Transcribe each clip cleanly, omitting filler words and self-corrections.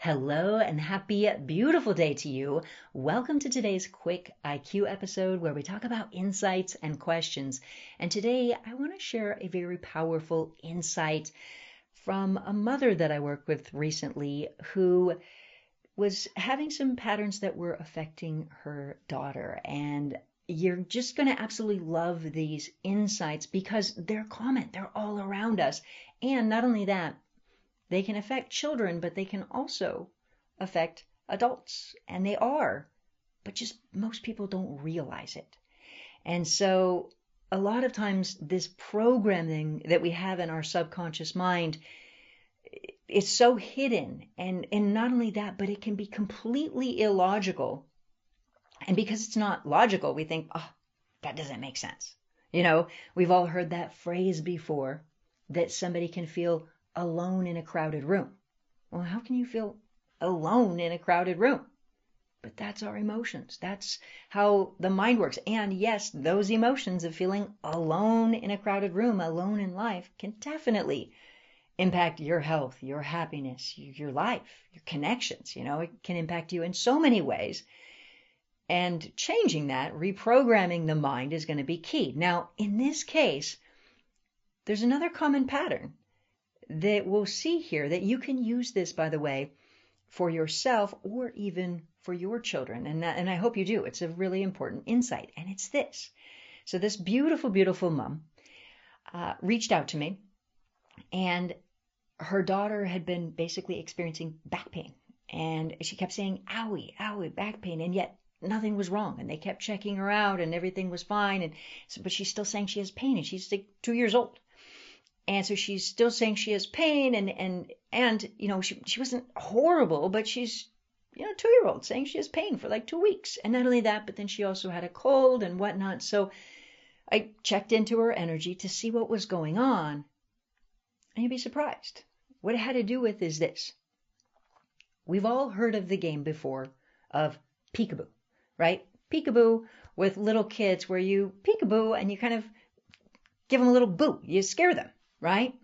Hello and happy, beautiful day to you. Welcome to today's quick IQ episode where we talk about insights and questions. And today I want to share a very powerful insight from a mother that I worked with recently who was having some patterns that were affecting her daughter. And you're just going to absolutely love these insights because they're common. They're all around us. And not only that, they can affect children, but they can also affect adults. And they are, but just most people don't realize it. And so a lot of times this programming that we have in our subconscious mind is so hidden. And not only that, but it can be completely illogical. And because it's not logical, we think, oh, that doesn't make sense. We've all heard that phrase before, that somebody can feel alone in a crowded room. Well, how can you feel alone in a crowded room? But that's our emotions. That's how the mind works. And yes, those emotions of feeling alone in a crowded room, alone in life, can definitely impact your health, your happiness, your life, your connections. It can impact you in so many ways. And changing that, reprogramming the mind is going to be key. Now, in this case, there's another common pattern that we'll see here, that you can use this, by the way, for yourself or even for your children. And I hope you do. It's a really important insight. And it's this. So this beautiful, beautiful mom reached out to me, and her daughter had been basically experiencing back pain. And she kept saying, owie, owie, back pain. And yet nothing was wrong. And they kept checking her out and everything was fine. But she's still saying she has pain, and she's like 2 years old. And so she's still saying she has pain, and she wasn't horrible, but she's 2-year-old saying she has pain for like 2 weeks. And not only that, but then she also had a cold and whatnot. So I checked into her energy to see what was going on. And you'd be surprised. What it had to do with is this. We've all heard of the game before of peekaboo, right? Peekaboo with little kids, where you peekaboo and you kind of give them a little boo. You scare them. Right?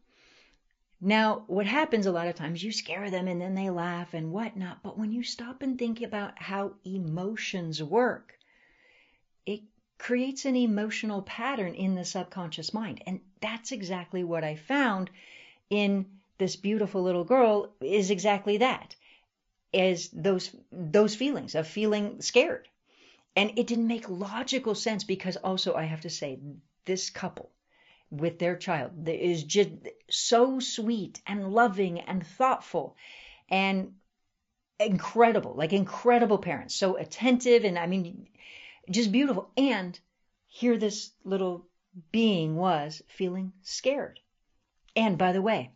Now, what happens a lot of times, you scare them and then they laugh and whatnot. But when you stop and think about how emotions work, it creates an emotional pattern in the subconscious mind. And that's exactly what I found in this beautiful little girl, is exactly that, is those feelings of feeling scared. And it didn't make logical sense, because also I have to say, this couple with their child is just so sweet and loving and thoughtful and incredible parents, so attentive, and just beautiful. And here this little being was feeling scared. And by the way,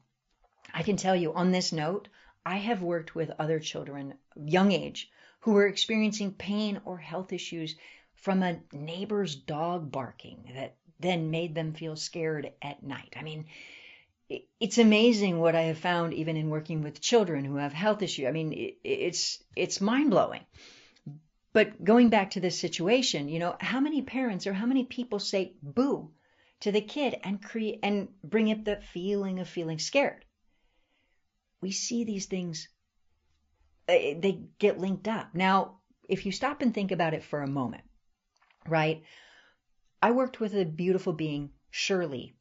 I can tell you on this note, I have worked with other children, young age, who were experiencing pain or health issues from a neighbor's dog barking that then made them feel scared at night. It's amazing what I have found even in working with children who have health issues. It's mind-blowing. But going back to this situation, how many parents or how many people say boo to the kid and bring up the feeling of feeling scared? We see these things, they get linked up. Now, if you stop and think about it for a moment, right? I worked with a beautiful being, Shirley,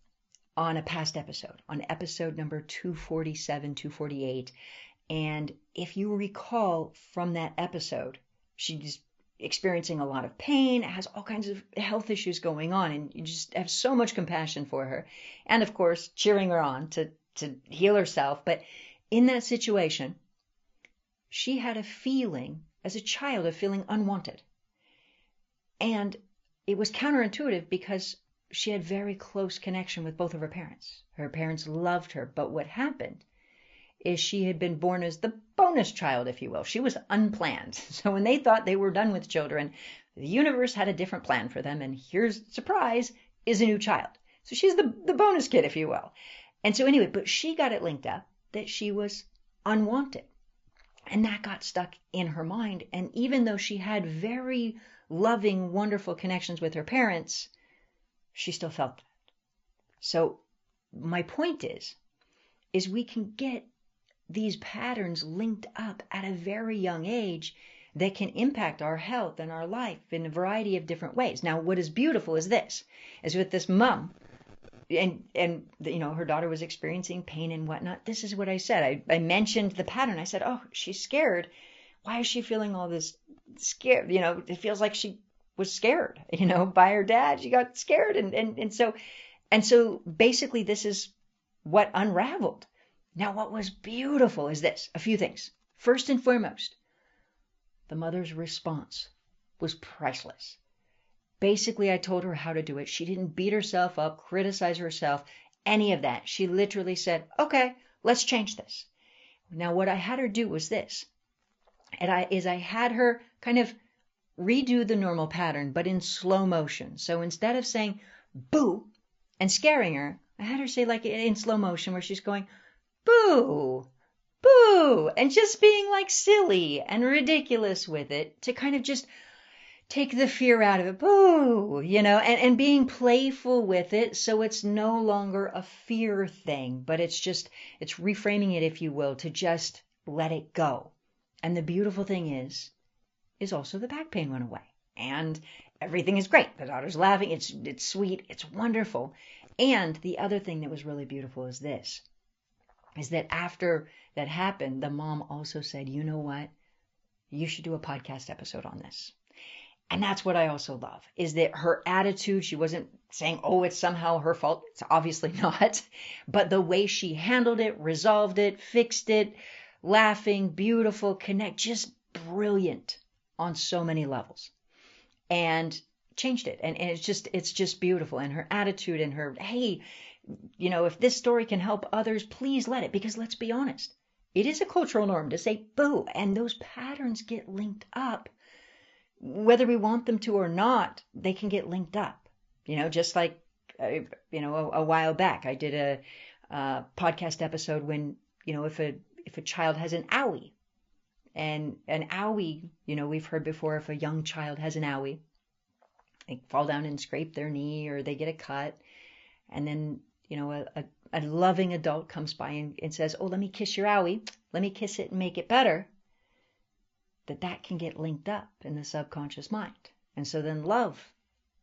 on a past episode, on episode number 247, 248. And if you recall from that episode, she's experiencing a lot of pain, has all kinds of health issues going on, and you just have so much compassion for her. And of course, cheering her on to heal herself. But in that situation, she had a feeling, as a child, of feeling unwanted. And it was counterintuitive, because she had very close connection with both of her parents. Her parents loved her, but what happened is she had been born as the bonus child, if you will. She was unplanned. So when they thought they were done with children, the universe had a different plan for them, and here's, surprise, is a new child. So she's the bonus kid, if you will. And so anyway, but she got it linked up that she was unwanted. And that got stuck in her mind. And even though she had very loving, wonderful connections with her parents, she still felt that. So my point is we can get these patterns linked up at a very young age that can impact our health and our life in a variety of different ways. Now, what is beautiful is this, is with this mom, and her daughter was experiencing pain and whatnot. This is what I said. I mentioned the pattern. I said, oh, she's scared. Why is she feeling all this scared? It feels like she was scared, by her dad. She got scared. And so basically this is what unraveled. Now, what was beautiful is this, a few things. First and foremost, the mother's response was priceless. Basically, I told her how to do it. She didn't beat herself up, criticize herself, any of that. She literally said, okay, let's change this. Now, what I had her do was this. I had her kind of redo the normal pattern, but in slow motion. So instead of saying boo and scaring her, I had her say like in slow motion where she's going boo, boo, and just being like silly and ridiculous with it to kind of just take the fear out of it, boo, and being playful with it so it's no longer a fear thing, but it's reframing it, if you will, to just let it go. And the beautiful thing is also the back pain went away. And everything is great. The daughter's laughing. It's sweet. It's wonderful. And the other thing that was really beautiful is this, is that after that happened, the mom also said, you know what? You should do a podcast episode on this. And that's what I also love, is that her attitude, she wasn't saying, oh, it's somehow her fault. It's obviously not. But the way she handled it, resolved it, fixed it, laughing, beautiful, just brilliant on so many levels. And changed it. And it's just beautiful. And her attitude and her, hey, if this story can help others, please let it. Because let's be honest, it is a cultural norm to say boo. And those patterns get linked up. Whether we want them to or not, they can get linked up. Just like, a while back, I did a podcast episode when, if a child has an owie, and an owie, we've heard before, if a young child has an owie, they fall down and scrape their knee or they get a cut. And then, a loving adult comes by and says, oh, let me kiss your owie. Let me kiss it and make it better. That can get linked up in the subconscious mind. And so then love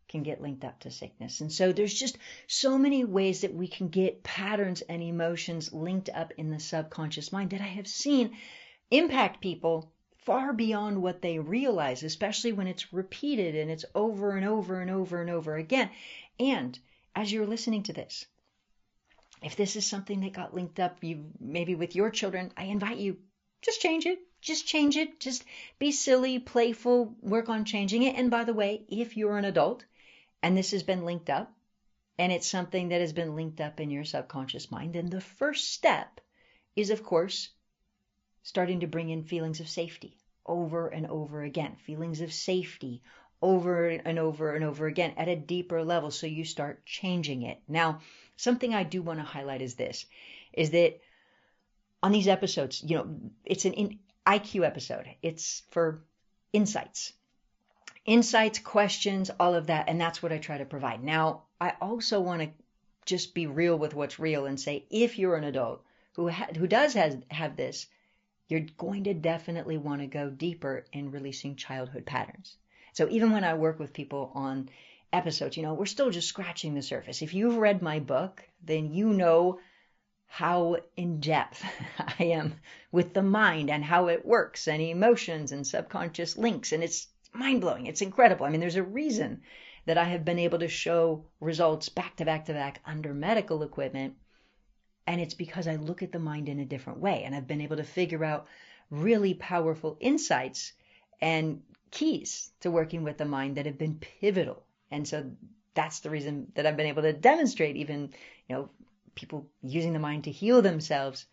can get linked up to sickness. And so there's just so many ways that we can get patterns and emotions linked up in the subconscious mind that I have seen impact people far beyond what they realize, especially when it's repeated and it's over and over and over and over again. And as you're listening to this, if this is something that got linked up, maybe with your children, I invite you, just change it. Just change it. Just be silly, playful, work on changing it. And by the way, if you're an adult and this has been linked up and it's something that has been linked up in your subconscious mind, then the first step is, of course, starting to bring in feelings of safety over and over again, feelings of safety over and over and over again at a deeper level. So you start changing it. Now, something I do want to highlight is this, is that on these episodes, it's an IQ episode. It's for insights, questions, all of that. And that's what I try to provide. Now, I also want to just be real with what's real and say, if you're an adult who does have this, you're going to definitely want to go deeper in releasing childhood patterns. So even when I work with people on episodes, we're still just scratching the surface. If you've read my book, then you know how in depth I am with the mind and how it works and emotions and subconscious links. And it's mind-blowing. It's incredible. I mean, there's a reason that I have been able to show results back to back to back under medical equipment. And it's because I look at the mind in a different way. And I've been able to figure out really powerful insights and keys to working with the mind that have been pivotal. And so that's the reason that I've been able to demonstrate even, people using the mind to heal themselves,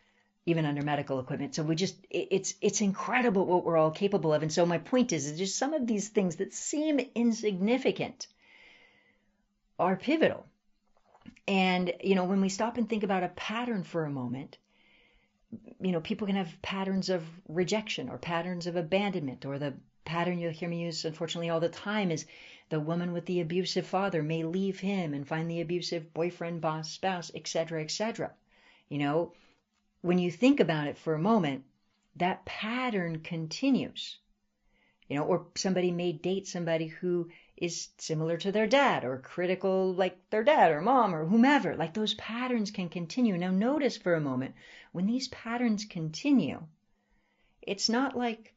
even under medical equipment. So it's incredible what we're all capable of. And so my point is just some of these things that seem insignificant are pivotal. And, when we stop and think about a pattern for a moment, people can have patterns of rejection or patterns of abandonment, or the pattern you'll hear me use, unfortunately, all the time is the woman with the abusive father may leave him and find the abusive boyfriend, boss, spouse, etc., etc. when you think about it for a moment, that pattern continues. Or somebody may date somebody who is similar to their dad or critical like their dad or mom or whomever. Like those patterns can continue. Now notice for a moment, when these patterns continue, it's not like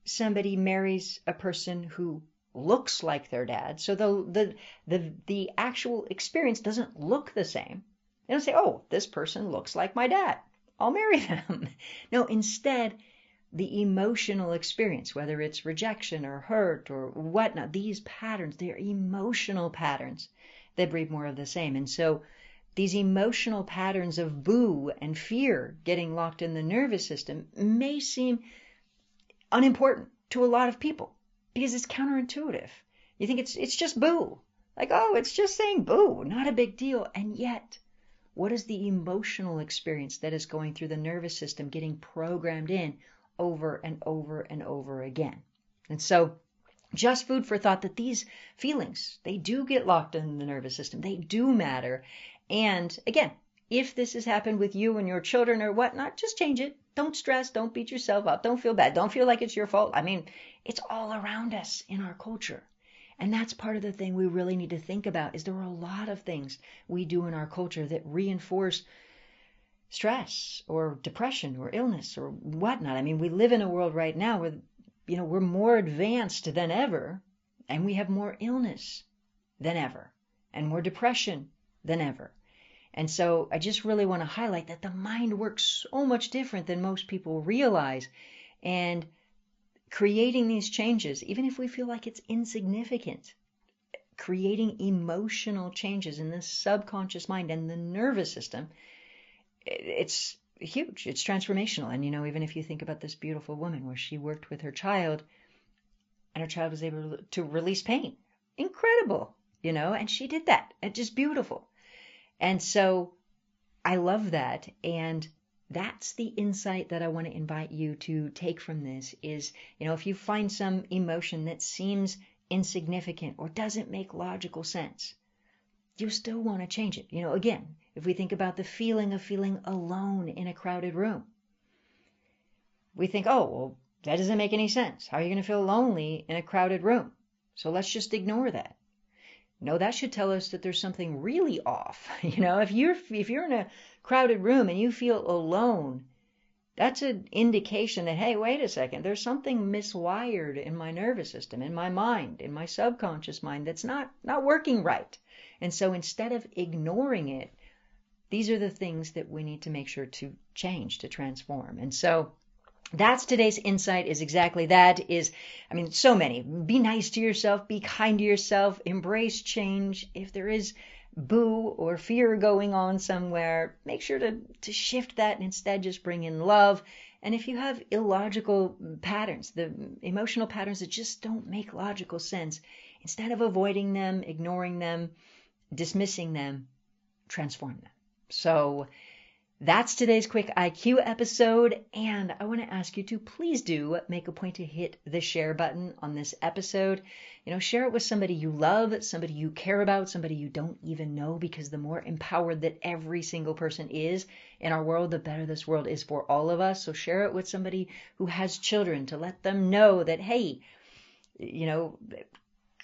somebody marries a person who looks like their dad. So the actual experience doesn't look the same. They don't say, oh, this person looks like my dad, I'll marry them. No, instead, the emotional experience, whether it's rejection or hurt or whatnot, these patterns, they're emotional patterns that breed more of the same. And so these emotional patterns of boo and fear getting locked in the nervous system may seem unimportant to a lot of people because it's counterintuitive. You think it's just boo. Like, oh, it's just saying boo, not a big deal. And yet, what is the emotional experience that is going through the nervous system getting programmed in over and over and over again? And so just food for thought that these feelings, they do get locked in the nervous system. They do matter. And again, if this has happened with you and your children or whatnot, just change it. Don't stress. Don't beat yourself up. Don't feel bad. Don't feel like it's your fault. I mean, it's all around us in our culture. And that's part of the thing we really need to think about is there are a lot of things we do in our culture that reinforce stress or depression or illness or whatnot. I mean, we live in a world right now where, we're more advanced than ever, and we have more illness than ever, and more depression than ever. And so I just really want to highlight that the mind works so much different than most people realize. And creating these changes, even if we feel like it's insignificant, creating emotional changes in the subconscious mind and the nervous system, it's huge. It's transformational. And, even if you think about this beautiful woman where she worked with her child and her child was able to release pain. Incredible, and she did that. It's just beautiful. And so I love that. And that's the insight that I want to invite you to take from this is, if you find some emotion that seems insignificant or doesn't make logical sense, you still want to change it. Again, if we think about the feeling of feeling alone in a crowded room, we think, oh, well, that doesn't make any sense. How are you going to feel lonely in a crowded room? So let's just ignore that. No, that should tell us that there's something really off. If you're in a crowded room and you feel alone, that's an indication that, hey, wait a second, there's something miswired in my nervous system, in my mind, in my subconscious mind that's not working right. And so instead of ignoring it, these are the things that we need to make sure to change, to transform. And so that's today's insight is exactly that so many. Be nice to yourself, be kind to yourself, embrace change. If there is boo or fear going on somewhere, make sure to shift that and instead just bring in love. And if you have illogical patterns, the emotional patterns that just don't make logical sense, instead of avoiding them, ignoring them, dismissing them, transform them. So that's today's quick IQ episode, and I want to ask you to please do make a point to hit the share button on this episode. Share it with somebody you love, somebody you care about, somebody you don't even know, because the more empowered that every single person is in our world, the better this world is for all of us. So share it with somebody who has children to let them know that, hey,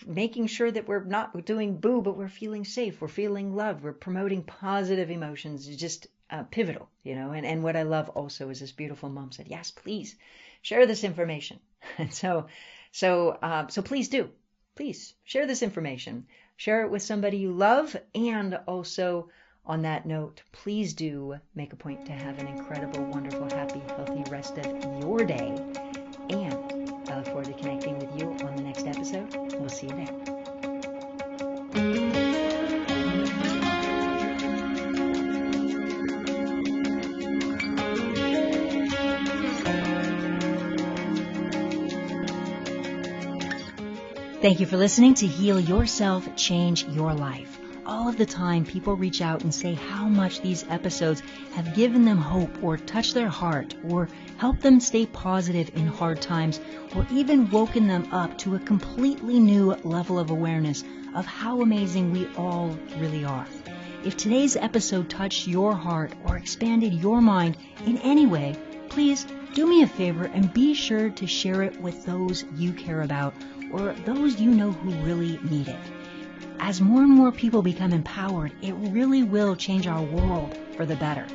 making sure that we're not doing boo, but we're feeling safe, we're feeling loved, we're promoting positive emotions is just pivotal, and what I love also is this beautiful mom said, yes, please share this information. And so please do, please share this information, share it with somebody you love. And also on that note, please do make a point to have an incredible, wonderful, happy, healthy rest of your day. And I look forward to connecting with you on the next episode. We'll see you there. Thank you for listening to Heal Yourself, Change Your Life. All of the time, people reach out and say how much these episodes have given them hope or touched their heart or helped them stay positive in hard times or even woken them up to a completely new level of awareness of how amazing we all really are. If today's episode touched your heart or expanded your mind in any way, please do me a favor and be sure to share it with those you care about or those you know who really need it. As more and more people become empowered, it really will change our world for the better.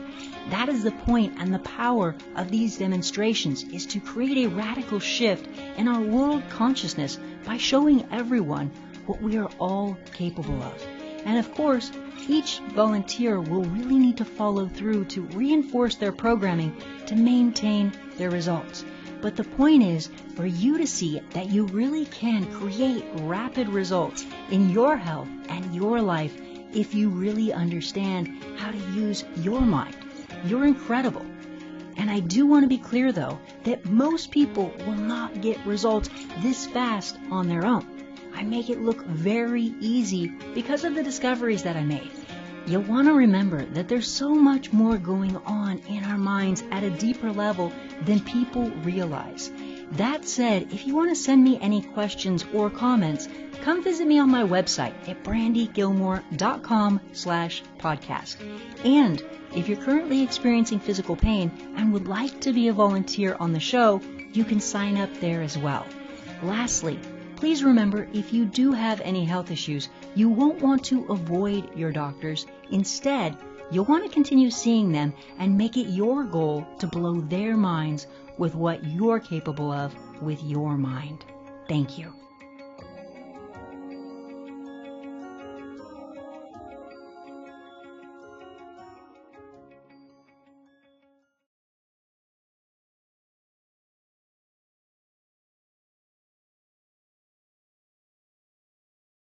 That is the point and the power of these demonstrations, is to create a radical shift in our world consciousness by showing everyone what we are all capable of. And of course, each volunteer will really need to follow through to reinforce their programming to maintain their results. But the point is for you to see that you really can create rapid results in your health and your life if you really understand how to use your mind. You're incredible. And I do want to be clear, though, that most people will not get results this fast on their own. I make it look very easy because of the discoveries that I made. You'll want to remember that there's so much more going on in our minds at a deeper level than people realize. That said, if you want to send me any questions or comments, come visit me on my website at BrandyGillmore.com/podcast. And if you're currently experiencing physical pain and would like to be a volunteer on the show, you can sign up there as well. Lastly, please remember, if you do have any health issues, you won't want to avoid your doctors. Instead, you'll want to continue seeing them and make it your goal to blow their minds with what you're capable of with your mind. Thank you.